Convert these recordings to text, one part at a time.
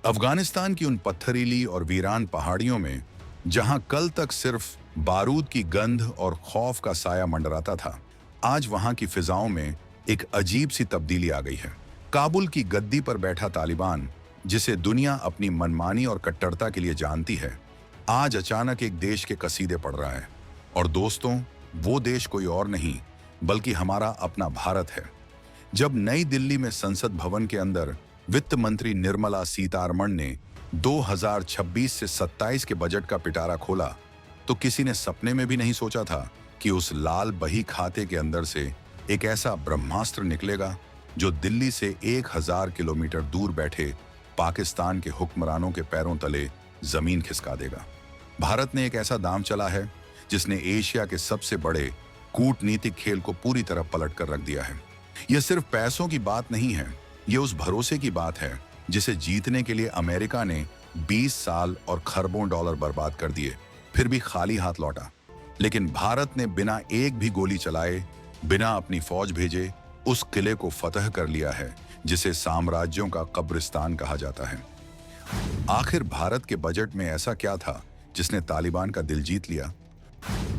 अफगानिस्तान की उन पत्थरीली और वीरान पहाड़ियों में जहां कल तक सिर्फ बारूद की गंध और खौफ का साया मंडराता था, आज वहां की फिजाओं में एक अजीब सी तब्दीली आ गई है। काबुल की गद्दी पर बैठा तालिबान, जिसे दुनिया अपनी मनमानी और कट्टरता के लिए जानती है, आज अचानक एक देश के कसीदे पढ़ रहा है। और दोस्तों, वो देश कोई और नहीं बल्कि हमारा अपना भारत है। जब नई दिल्ली में संसद भवन के अंदर वित्त मंत्री निर्मला सीतारमण ने 2026 से 27 के बजट का पिटारा खोला, तो किसी ने सपने में भी नहीं सोचा था कि उस लाल बही खाते के अंदर से एक ऐसा ब्रह्मास्त्र निकलेगा जो दिल्ली से 1000 किलोमीटर दूर बैठे पाकिस्तान के हुक्मरानों के पैरों तले जमीन खिसका देगा। भारत ने एक ऐसा दांव चला है जिसने एशिया के सबसे बड़े कूटनीतिक खेल को पूरी तरह पलट कर रख दिया है। यह सिर्फ पैसों की बात नहीं है, ये उस भरोसे की बात है जिसे जीतने के लिए अमेरिका ने 20 साल और खरबों डॉलर बर्बाद कर दिए, फिर भी खाली हाथ लौटा। लेकिन भारत ने बिना एक भी गोली चलाए, बिना अपनी फौज भेजे उस किले को फतह कर लिया है जिसे साम्राज्यों का कब्रिस्तान कहा जाता है। आखिर भारत के बजट में ऐसा क्या था जिसने तालिबान का दिल जीत लिया?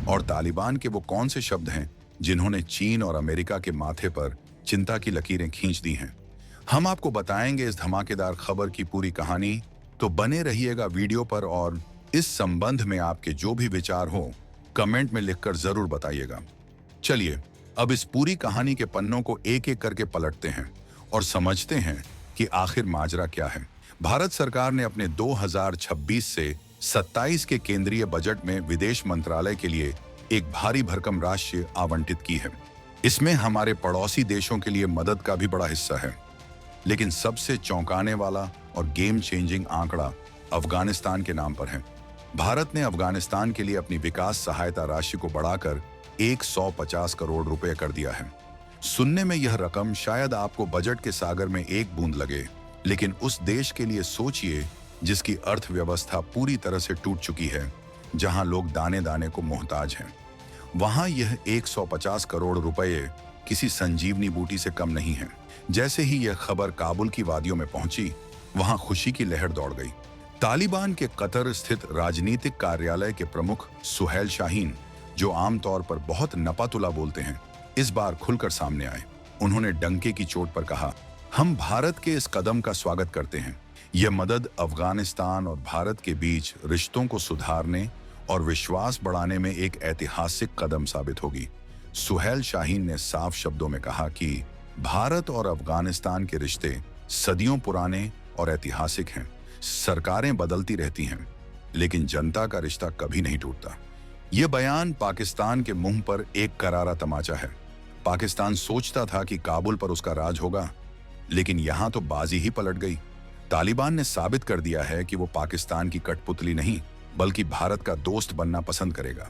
और तालिबान के वो कौन से शब्द हैं जिन्होंने चीन और अमेरिका के माथे पर चिंता की लकीरें खींच दी हैं? हम आपको बताएंगे इस धमाकेदार खबर की पूरी कहानी, तो बने रहिएगा वीडियो पर। और इस संबंध में आपके जो भी विचार हो कमेंट में लिखकर जरूर बताइएगा। चलिए अब इस पूरी कहानी के पन्नों को एक एक करके पलटते हैं और समझते हैं कि आखिर माजरा क्या है। भारत सरकार ने अपने 2026 से 27 के केंद्रीय बजट में विदेश मंत्रालय के लिए एक भारी भरकम राशि आवंटित की है। इसमें हमारे पड़ोसी देशों के लिए मदद का भी बड़ा हिस्सा है। लेकिन सबसे चौंकाने वाला और गेम चेंजिंग आंकड़ा अफगानिस्तान के नाम पर है। भारत ने अफगानिस्तान के लिए अपनी विकास सहायता राशि को बढ़ाकर 150 करोड़ रुपए कर दिया है। सुनने में यह रकम शायद आपको बजट के सागर में एक बूंद लगे, लेकिन उस देश के लिए सोचिए जिसकी अर्थव्यवस्था पूरी तरह से टूट चुकी है, जहां लोग दाने दाने को मोहताज हैं। वहां यह 150 करोड़ रुपए किसी संजीवनी बूटी से कम नहीं है। जैसे ही यह खबर काबुल की वादियों में पहुंची, वहां खुशी की लहर दौड़ गई। तालिबान के कतर स्थित राजनीतिक कार्यालय के प्रमुख सुहैल शाहीन, जो आमतौर पर बहुत नपातुला बोलते हैं, इस बार खुलकर सामने आए। उन्होंने डंके की चोट पर कहा, हम भारत के इस कदम का स्वागत करते हैं। यह मदद अफगानिस्तान और भारत के बीच रिश्तों को सुधारने और विश्वास बढ़ाने में एक ऐतिहासिक कदम साबित होगी। सुहैल शाहीन ने साफ शब्दों में कहा कि भारत और अफगानिस्तान के रिश्ते सदियों पुराने और ऐतिहासिक हैं। सरकारें बदलती रहती हैं, लेकिन जनता का रिश्ता कभी नहीं टूटता। यह बयान पाकिस्तान के मुंह पर एक करारा तमाचा है। पाकिस्तान सोचता था कि काबुल पर उसका राज होगा, लेकिन यहां तो बाजी ही पलट गई। तालिबान ने साबित कर दिया है कि वो पाकिस्तान की कठपुतली नहीं, बल्कि भारत का दोस्त बनना पसंद करेगा।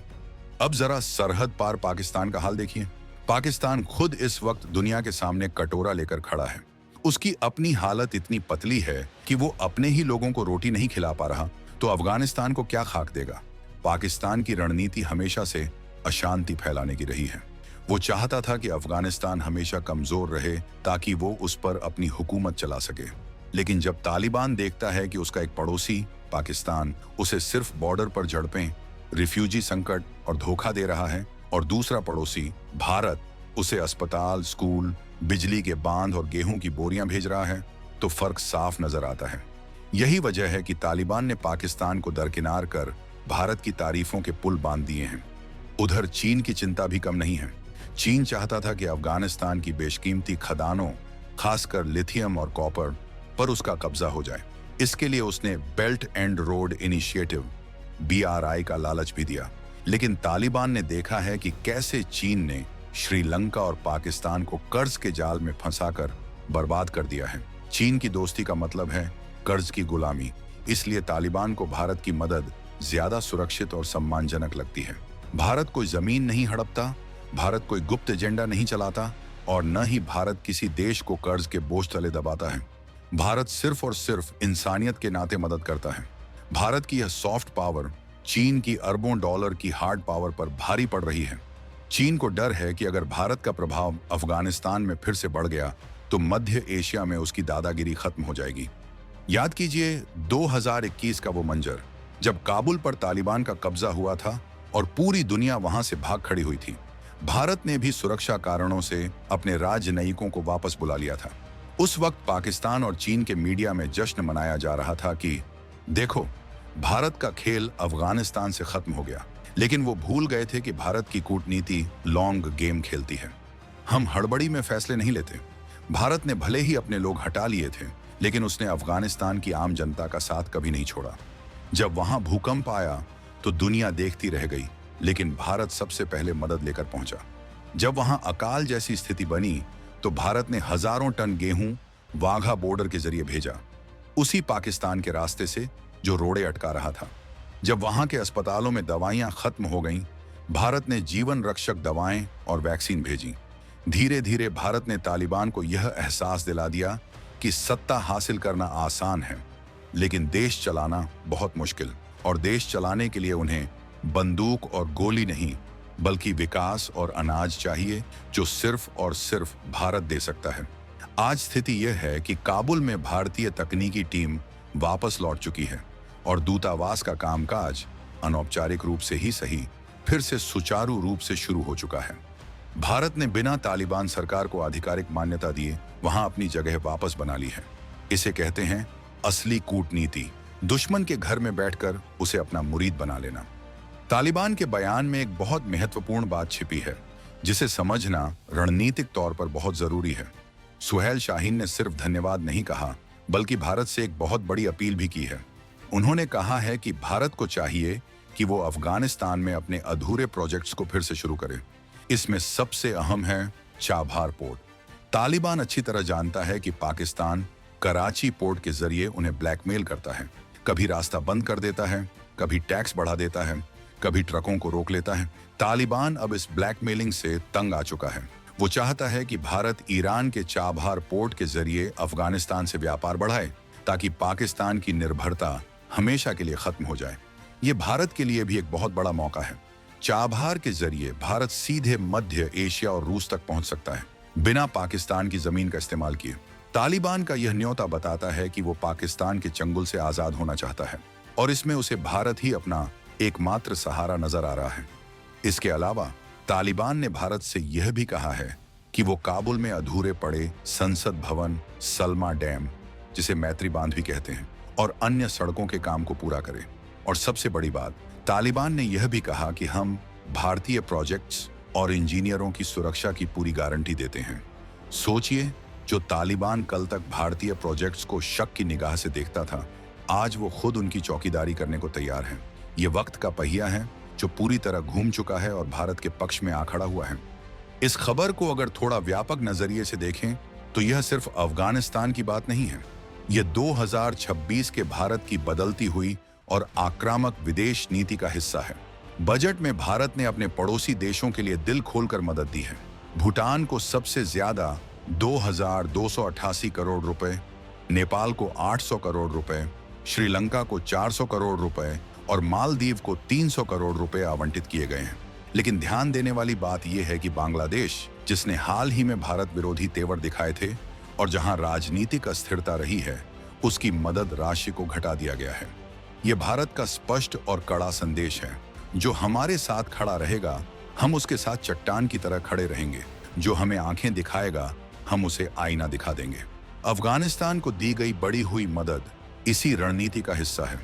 अब जरा सरहद पार पाकिस्तान का हाल देखिए। पाकिस्तान खुद इस वक्त दुनिया के सामने कटोरा लेकर खड़ा है। उसकी अपनी हालत इतनी पतली है कि वो अपने ही लोगों को रोटी नहीं खिला पा रहा, तो अफगानिस्तान को क्या खाक देगा। पाकिस्तान की रणनीति हमेशा से अशांति फैलाने की रही है। वो चाहता था कि अफगानिस्तान हमेशा कमजोर रहे ताकि वो उस पर अपनी हुकूमत चला सके। लेकिन जब तालिबान देखता है कि उसका एक पड़ोसी पाकिस्तान उसे सिर्फ बॉर्डर पर झड़पें, रिफ्यूजी संकट और धोखा दे रहा है, और दूसरा पड़ोसी भारत उसे अस्पताल, स्कूल, बिजली के बांध और गेहूं की बोरियां भेज रहा है, तो फर्क साफ नजर आता है। यही वजह है कि तालिबान ने पाकिस्तान को दरकिनार कर भारत की तारीफों के पुल बांध दिए हैं। उधर चीन की चिंता भी कम नहीं है। चीन चाहता था कि अफगानिस्तान की बेशकीमती खदानों, खासकर लिथियम और कॉपर पर उसका कब्जा हो जाए। इसके लिए उसने belt and road initiative BRI का लालच भी दिया। लेकिन तालिबान ने देखा है कि कैसे चीन ने श्रीलंका और पाकिस्तान को कर्ज के जाल में फंसाकर बर्बाद कर दिया है। चीन की दोस्ती का मतलब है कर्ज की गुलामी। इसलिए तालिबान को भारत की मदद ज्यादा सुरक्षित और सम्मानजनक लगती है। भारत कोई जमीन नहीं हड़पता, भारत कोई गुप्त एजेंडा नहीं चलाता, और न ही भारत किसी देश को कर्ज के बोझ तले दबाता है। भारत सिर्फ और सिर्फ इंसानियत के नाते मदद करता है। भारत की यह सॉफ्ट पावर चीन की अरबों डॉलर की हार्ड पावर पर भारी पड़ रही है। चीन को डर है कि अगर भारत का प्रभाव अफगानिस्तान में फिर से बढ़ गया तो मध्य एशिया में उसकी दादागिरी खत्म हो जाएगी। याद कीजिए 2021 का वो मंजर, जब काबुल पर तालिबान का कब्जा हुआ था और पूरी दुनिया वहां से भाग खड़ी हुई थी। भारत ने भी सुरक्षा कारणों से अपने राजनयिकों को वापस बुला लिया था। उस वक्त पाकिस्तान और चीन के मीडिया में जश्न मनाया जा रहा था कि देखो, भारत का खेल अफगानिस्तान से खत्म हो गया। लेकिन वो भूल गए थे कि भारत की कूटनीति लॉन्ग गेम खेलती है। हम हड़बड़ी में फैसले नहीं लेते। भारत ने भले ही अपने लोग हटा लिए थे, लेकिन उसने अफगानिस्तान की आम जनता का साथ कभी नहीं छोड़ा। जब वहां भूकंप आया तो दुनिया देखती रह गई, लेकिन भारत सबसे पहले मदद लेकर पहुंचा। जब वहां अकाल जैसी स्थिति बनी तो भारत ने हजारों टन गेहूं वाघा बॉर्डर के जरिए भेजा, उसी पाकिस्तान के रास्ते से जो रोड़े अटका रहा था। जब वहां के अस्पतालों में दवाइयां खत्म हो गईं, भारत ने जीवन रक्षक दवाएं और वैक्सीन भेजी। धीरे धीरे भारत ने तालिबान को यह एहसास दिला दिया कि सत्ता हासिल करना आसान है, लेकिन देश चलाना बहुत मुश्किल। और देश चलाने के लिए उन्हें बंदूक और गोली नहीं, बल्कि विकास और अनाज चाहिए, जो सिर्फ और सिर्फ भारत दे सकता है। आज स्थिति यह है कि काबुल में भारतीय तकनीकी टीम वापस लौट चुकी है और दूतावास का कामकाज अनौपचारिक रूप से ही सही, फिर से सुचारू रूप से शुरू हो चुका है। भारत ने बिना तालिबान सरकार को आधिकारिक मान्यता दिए वहां अपनी जगह वापस बना ली है। इसे कहते हैं असली कूटनीति, दुश्मन के घर में बैठकर उसे अपना मुरीद बना लेना। तालिबान के बयान में एक बहुत महत्वपूर्ण बात छिपी है, जिसे समझना रणनीतिक तौर पर बहुत जरूरी है। सुहेल शाहीन ने सिर्फ धन्यवाद नहीं कहा, बल्कि भारत से एक बहुत बड़ी अपील भी की है। उन्होंने कहा है कि भारत को चाहिए कि वो अफगानिस्तान में अपने अधूरे प्रोजेक्ट्स को फिर से शुरू करे। इसमें सबसे अहम है चाबहार पोर्ट। तालिबान अच्छी तरह जानता है कि पाकिस्तान कराची पोर्ट के जरिए उन्हें ब्लैकमेल करता है। कभी रास्ता बंद कर देता है, कभी टैक्स बढ़ा देता है, कभी ट्रकों को रोक लेता है। तालिबान अब इस ब्लैकमेलिंग से तंग आ चुका है। वो चाहता है कि भारत ईरान के चाबहार पोर्ट के जरिए अफगानिस्तान से व्यापार बढ़ाए, ताकि पाकिस्तान की निर्भरता हमेशा के लिए खत्म हो जाए। ये भारत के लिए भी एक बहुत बड़ा मौका है। चाबहार के जरिए भारत सीधे मध्य एशिया और रूस तक पहुंच सकता है, बिना पाकिस्तान की जमीन का इस्तेमाल किए। तालिबान का यह न्योता बताता है कि वो पाकिस्तान के चंगुल से आजाद होना चाहता है और इसमें उसे भारत ही अपना एकमात्र सहारा नजर आ रहा है। इसके अलावा तालिबान ने भारत से यह भी कहा है कि वो काबुल में अधूरे पड़े संसद भवन, सलमा डैम, जिसे मैत्री बांध भी कहते हैं, और अन्य सड़कों के काम को पूरा करे। और सबसे बड़ी बात, तालिबान ने यह भी कहा कि हम भारतीय प्रोजेक्ट्स और इंजीनियरों की सुरक्षा की पूरी गारंटी देते हैं। सोचिए, जो तालिबान कल तक भारतीय प्रोजेक्ट्स को शक की निगाह से देखता था, आज वो खुद उनकी चौकीदारी करने को तैयार है। ये वक्त का पहिया है जो पूरी तरह घूम चुका है और भारत के पक्ष में आ खड़ा हुआ है। इस खबर को अगर थोड़ा व्यापक नजरिए से देखें तो यह सिर्फ अफगानिस्तान की बात नहीं है। यह 2026 के भारत की बदलती हुई और आक्रामक विदेश नीति का हिस्सा है। बजट में भारत ने अपने पड़ोसी देशों के लिए दिल खोलकर मदद दी है। भूटान को सबसे ज्यादा 2,288 करोड़ रुपए, नेपाल को 800 करोड़ रुपए, श्रीलंका को 400 करोड़ रुपए और मालदीव को 300 करोड़ रुपए आवंटित किए गए हैं। लेकिन ध्यान देने वाली बात यह है कि बांग्लादेश, जिसने हाल ही में भारत विरोधी तेवर दिखाए थे और जहां राजनीतिक अस्थिरता रही है, उसकी मदद राशि को घटा दिया गया है। यह भारत का स्पष्ट और कड़ा संदेश है, जो हमारे साथ खड़ा रहेगा, हम उसके साथ चट्टान की तरह खड़े रहेंगे। जो हमें आंखें दिखाएगा, हम उसे आईना दिखा देंगे। अफगानिस्तान को दी गई बढ़ी हुई मदद इसी रणनीति का हिस्सा है।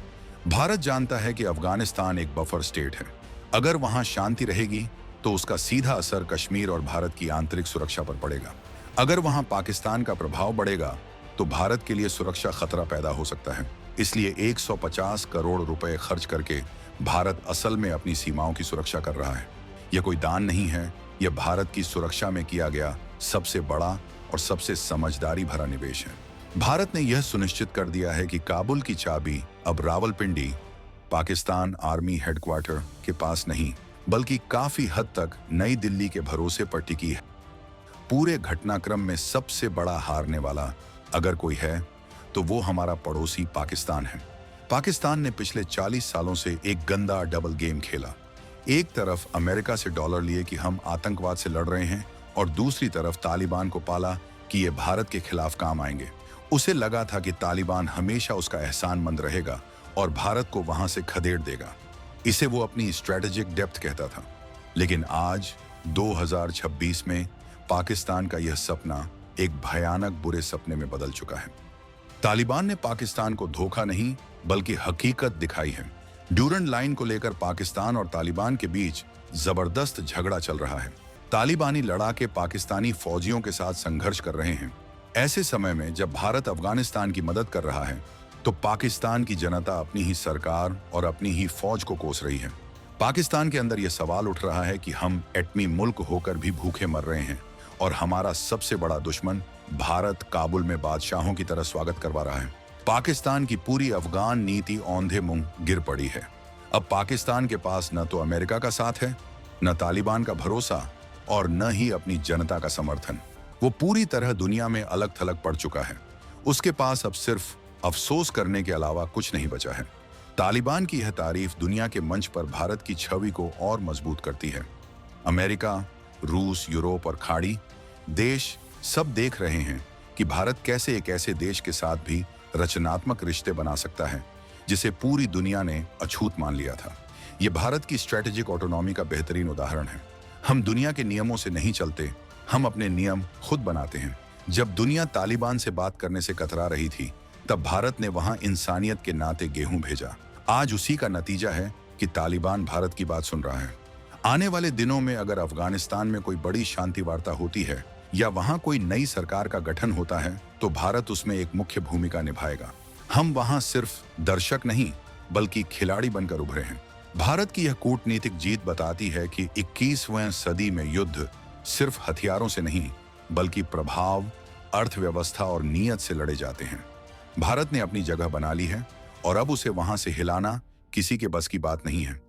भारत जानता है कि अफगानिस्तान एक बफर स्टेट है। अगर वहां शांति रहेगी तो उसका सीधा असर कश्मीर और भारत की आंतरिक सुरक्षा पर पड़ेगा। अगर वहां पाकिस्तान का प्रभाव बढ़ेगा तो भारत के लिए सुरक्षा खतरा पैदा हो सकता है। इसलिए 150 करोड़ रुपए खर्च करके भारत असल में अपनी सीमाओं की सुरक्षा कर रहा है। यह कोई दान नहीं है, यह भारत की सुरक्षा में किया गया सबसे बड़ा और सबसे समझदारी भरा निवेश है। भारत ने यह सुनिश्चित कर दिया है कि काबुल की चाबी अब रावलपिंडी, पाकिस्तान आर्मी हेडक्वार्टर के पास नहीं, बल्कि काफी हद तक नई दिल्ली के भरोसे पर टिकी है। पूरे घटनाक्रम में सबसे बड़ा हारने वाला अगर कोई है तो वो हमारा पड़ोसी पाकिस्तान है। पाकिस्तान ने पिछले 40 सालों से एक गंदा डबल गेम खेला। एक तरफ अमेरिका से डॉलर लिए कि हम आतंकवाद से लड़ रहे हैं और दूसरी तरफ तालिबान को पाला कि ये भारत के खिलाफ काम आएंगे। उसे लगा था कि तालिबान हमेशा उसका एहसानमंद रहेगा और भारत को वहां से खदेड़ देगा। इसे वो अपनी स्ट्रेटेजिक डेप्थ कहता था। लेकिन आज 2026 में पाकिस्तान का यह सपना एक भयानक बुरे सपने में बदल चुका है। तालिबान ने पाकिस्तान को धोखा नहीं बल्कि हकीकत दिखाई है। ड्यूरंड लाइन को लेकर पाकिस्तान और तालिबान के बीच जबरदस्त झगड़ा चल रहा है। तालिबानी लड़ाके पाकिस्तानी फौजियों के साथ संघर्ष कर रहे हैं। ऐसे समय में जब भारत अफगानिस्तान की मदद कर रहा है तो पाकिस्तान की जनता अपनी ही सरकार और अपनी ही फौज को कोस रही है। पाकिस्तान के अंदर यह सवाल उठ रहा है कि हम एटमी मुल्क होकर भी भूखे मर रहे हैं और हमारा सबसे बड़ा दुश्मन भारत काबुल में बादशाहों की तरह स्वागत करवा रहा है। पाकिस्तान की पूरी अफगान नीति औंधे मुंह गिर पड़ी है। अब पाकिस्तान के पास न तो अमेरिका का साथ है, न तालिबान का भरोसा और न ही अपनी जनता का समर्थन। वो पूरी तरह दुनिया में अलग थलग पड़ चुका है। उसके पास अब सिर्फ अफसोस करने के अलावा कुछ नहीं बचा है। तालिबान की यह तारीफ दुनिया के मंच पर भारत की छवि को और मजबूत करती है। अमेरिका, रूस, यूरोप और खाड़ी देश सब देख रहे हैं कि भारत कैसे एक ऐसे देश के साथ भी रचनात्मक रिश्ते बना सकता है जिसे पूरी दुनिया ने अछूत मान लिया था। यह भारत की स्ट्रेटेजिक ऑटोनॉमी का बेहतरीन उदाहरण है। हम दुनिया के नियमों से नहीं चलते, हम अपने नियम खुद बनाते हैं। जब दुनिया तालिबान से बात करने से कतरा रही थी तब भारत ने वहां इंसानियत के नाते गेहूं भेजा। आज उसी का नतीजा है कि तालिबान भारत की बात सुन रहा है। आने वाले दिनों में अगर अफगानिस्तान में कोई बड़ी शांति वार्ता होती है या वहां कोई नई सरकार का गठन होता है तो भारत उसमें एक मुख्य भूमिका निभाएगा। हम वहां सिर्फ दर्शक नहीं बल्कि खिलाड़ी बनकर उभरे हैं। भारत की यह कूटनीतिक जीत बताती है कि 21वीं सदी में युद्ध सिर्फ हथियारों से नहीं बल्कि प्रभाव, अर्थव्यवस्था और नीयत से लड़े जाते हैं। भारत ने अपनी जगह बना ली है और अब उसे वहां से हिलाना किसी के बस की बात नहीं है।